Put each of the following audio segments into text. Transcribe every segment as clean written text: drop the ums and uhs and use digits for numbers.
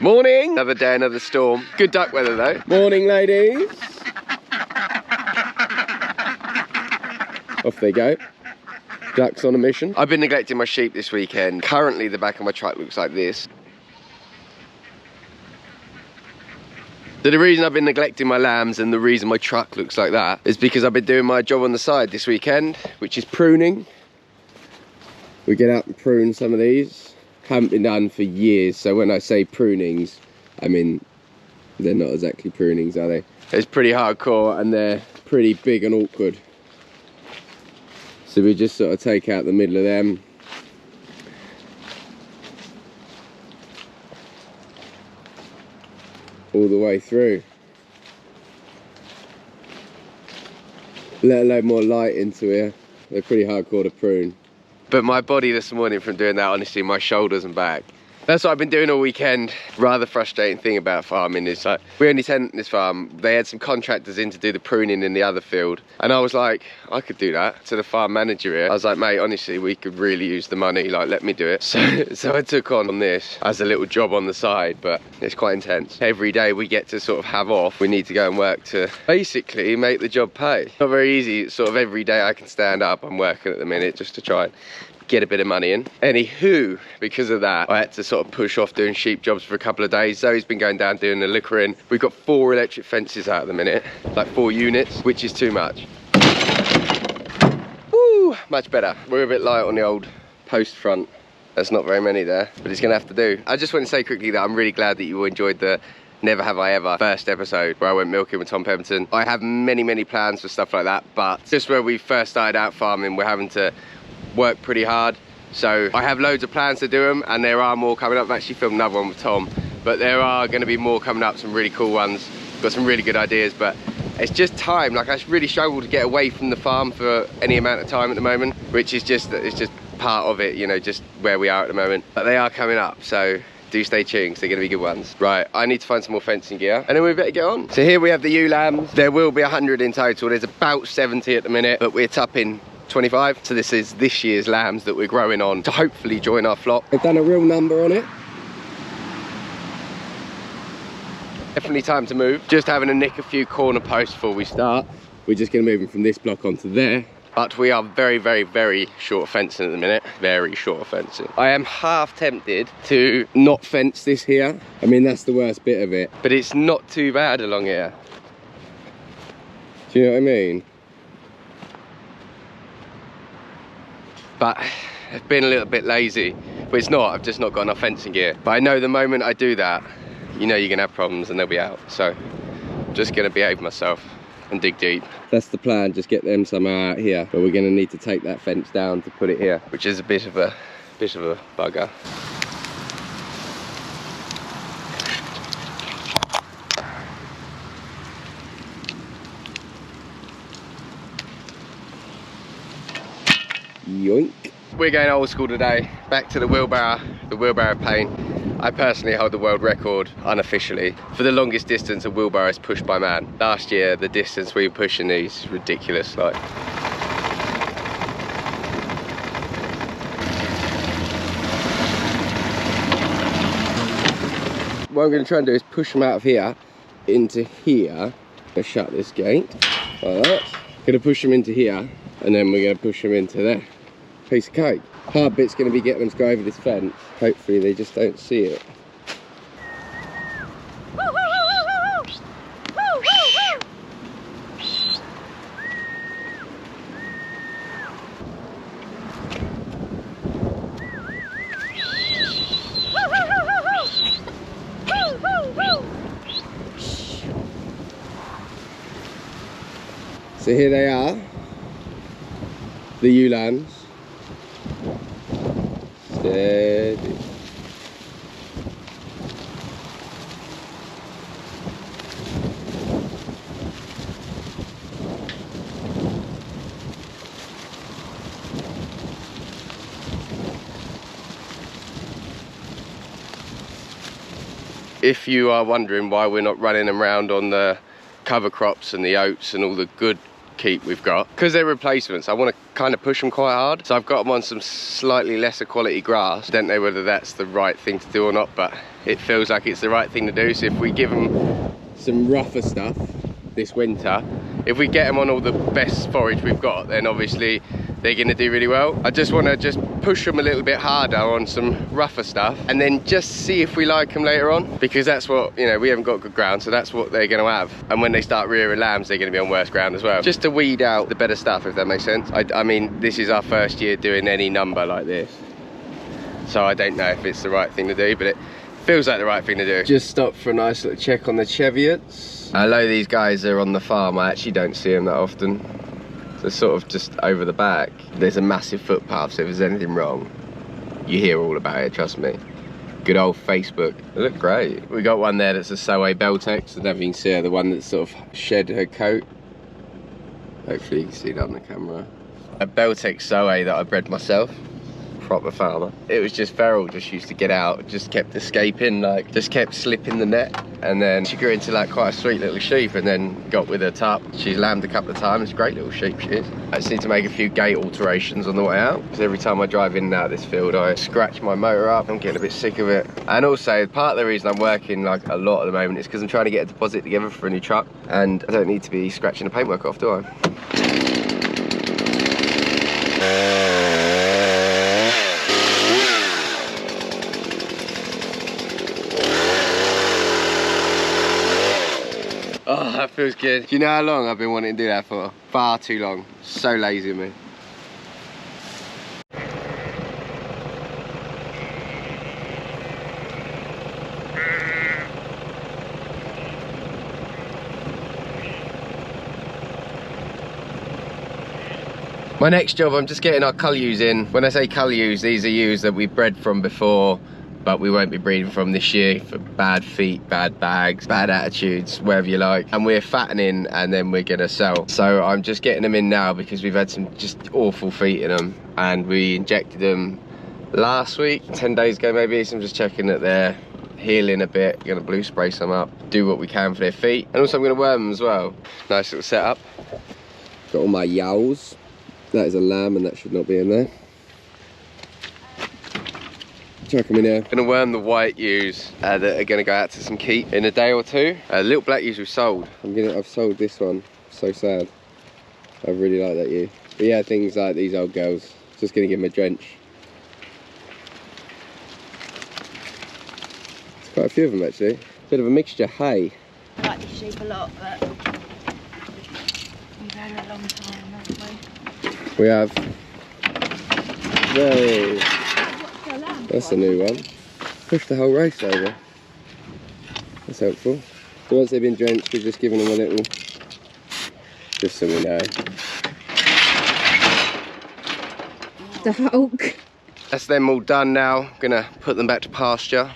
Morning! Another day, another storm. Good duck weather though. Morning, ladies. Off they go. Ducks on a mission. I've been neglecting my sheep this weekend. Currently, the back of my truck looks like this. So the reason I've been neglecting my lambs and the reason my truck looks like that is because I've been doing my job on the side this weekend, which is pruning. We get out and prune some of these. Haven't been done for years, so when I say prunings, I mean, they're not exactly prunings, are they? It's pretty hardcore and they're pretty big and awkward. So we just sort of take out the middle of them. All the way through. Let a load more light into here. They're pretty hardcore to prune. But my body this morning from doing that, honestly, my shoulders and back. That's what I've been doing all weekend. Rather frustrating thing about farming is like, we only tenant this farm. They had some contractors in to do the pruning in the other field. And I was like, I could do that. To the farm manager here, I was like, mate, honestly, we could really use the money. Like, let me do it. So I took on this as a little job on the side, but it's quite intense. Every day we get to sort of have off. We need to go and work to basically make the job pay. Not very easy. It's sort of every day I can stand up. I'm working at the minute just to try and get a bit of money in. Anywho, because of that, I had to sort of push off doing sheep jobs for a couple of days. Zoe's been going down doing the liquoring. We've got 4 electric fences out at the minute, like 4 units, which is too much. Woo, much better. We're a bit light on the old post front. There's not very many there, but it's gonna have to do. I just want to say quickly that I'm really glad that you all enjoyed the Never Have I Ever first episode where I went milking with Tom Pemberton. I have many plans for stuff like that, but just where we first started out farming, we're having to work pretty hard, so I have loads of plans to do them, and there are more coming up. I've actually filmed another one with Tom, but there are going to be more coming up, some really cool ones. Got some really good ideas, but it's just time. Like, I really struggle to get away from the farm for any amount of time at the moment, which is just, it's just part of it, you know, just where we are at the moment. But they are coming up, so do stay tuned, because they're going to be good ones. Right, I need to find some more fencing gear, and then we better get on. So here we have the ewe lambs. There will be 100 in total. There's about 70 at the minute, but we're tupping 25. So this is this year's lambs that we're growing on to hopefully join our flock. They've done a real number on it. Definitely time to move. Just having to nick a few corner posts before we start. We're just going to move them from this block onto there. But we are very short of fencing at the minute. Very short of fencing. I am half tempted to not fence this here. I mean, that's the worst bit of it. But it's not too bad along here. Do you know what I mean? But I've been a little bit lazy. But it's not, I've just not got enough fencing gear. But I know the moment I do that, you know you're gonna have problems and they'll be out. So I'm just gonna behave myself and dig deep. That's the plan, just get them somehow out here. But we're gonna need to take that fence down to put it here, which is a bit of a bugger. Yoink. We're going old school today, back to the wheelbarrow pain. I personally hold the world record, unofficially, for the longest distance a wheelbarrow is pushed by man. Last year, the distance we were pushing these, ridiculous, like. What I'm going to try and do is push them out of here into here. I'm going to shut this gate, like that. Going to push them into here, and then we're going to push them into there. Piece of cake. Hard bit's going to be getting them to go over this fence. Hopefully they just don't see it. So here they are, the ewe lambs. Steady. If you are wondering why we're not running around on the cover crops and the oats and all the good keep we've got. Because they're replacements, I want to kind of push them quite hard. So I've got them on some slightly lesser quality grass. Don't know whether that's the right thing to do or not, but it feels like it's the right thing to do. So if we give them some rougher stuff this winter, if we get them on all the best forage we've got, then obviously they're going to do really well. I just want to just push them a little bit harder on some rougher stuff and then just see if we like them later on, because that's what, you know, we haven't got good ground, so that's what they're going to have. And when they start rearing lambs, they're going to be on worse ground as well, just to weed out the better stuff, if that makes sense. I mean, this is our first year doing any number like this, so I don't know if it's the right thing to do, but it feels like the right thing to do. Just stopped for a nice little check on the Cheviots. I know these guys are on the farm, I actually don't see them that often. So sort of just over the back, there's a massive footpath, so if there's anything wrong, you hear all about it, trust me. Good old Facebook. They look great. We got one there that's a Soe Beltex. I don't know if you can see her, the one that sort of shed her coat. Hopefully you can see that on the camera. A Beltex Soe that I bred myself. Proper farmer. It was just feral, just used to get out, just kept escaping, like just kept slipping the net, and then she grew into like quite a sweet little sheep, and then got with her tup. She's lambed a couple of times, great little sheep she is. I just need to make a few gate alterations on the way out, because every time I drive in and out of this field I scratch my motor up. I'm getting a bit sick of it. And also part of the reason I'm working like a lot at the moment is because I'm trying to get a deposit together for a new truck, and I don't need to be scratching the paintwork off, do I? Oh, that feels good. Do you know how long I've been wanting to do that for? Far too long. So lazy of me. My next job, I'm just getting our cull ewes in. When I say cull ewes, these are ewes that we've bred from before, but we won't be breeding from this year for bad feet, bad bags, bad attitudes, whatever you like. And we're fattening and then we're gonna sell. So I'm just getting them in now because we've had some just awful feet in them, and we injected them last week, 10 days ago maybe. So I'm just checking that they're healing a bit. Gonna blue spray some up, do what we can for their feet. And also I'm gonna worm them as well. Nice little setup. Got all my yowls. That is a lamb and that should not be in there. Chuck them in here. Gonna worm the white ewes that are gonna go out to some keep in a day or two. Little black ewes we've sold. I've sold this one. So sad. I really like that ewe. But yeah, things like these old girls. Just gonna give them a drench. There's quite a few of them actually. Bit of a mixture. Hay. I like this sheep a lot, but we've had a long time, haven't we? We have. Whoa. That's a new one. Push the whole race over. That's helpful. So once they've been drenched, we're just giving them a little, just so we know. The Hulk. That's them all done now. Gonna put them back to pasture.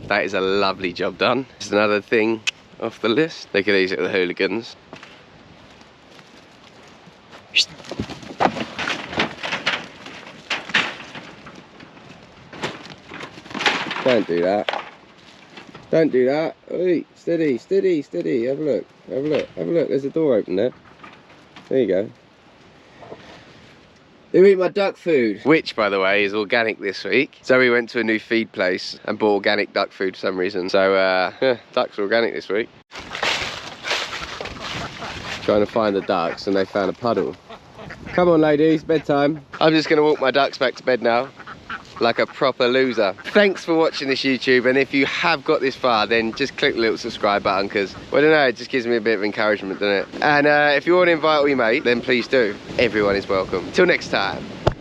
That is a lovely job done. Just another thing off the list. Look at these little hooligans. Don't do that. Don't do that. Oi, steady, steady, steady. Have a look. Have a look. Have a look. There's a door open there. There you go. Who eat my duck food? Which, by the way, is organic this week. Zoe went to a new feed place and bought organic duck food for some reason. So, yeah, ducks are organic this week. Trying to find the ducks and they found a puddle. Come on, ladies, bedtime. I'm just going to walk my ducks back to bed now. Like a proper loser. Thanks for watching this YouTube, and if you have got this far, then just click the little subscribe button, because, well, I don't know, it just gives me a bit of encouragement, doesn't it? And if you want to invite all your mates, then please do. Everyone is welcome. Till next time.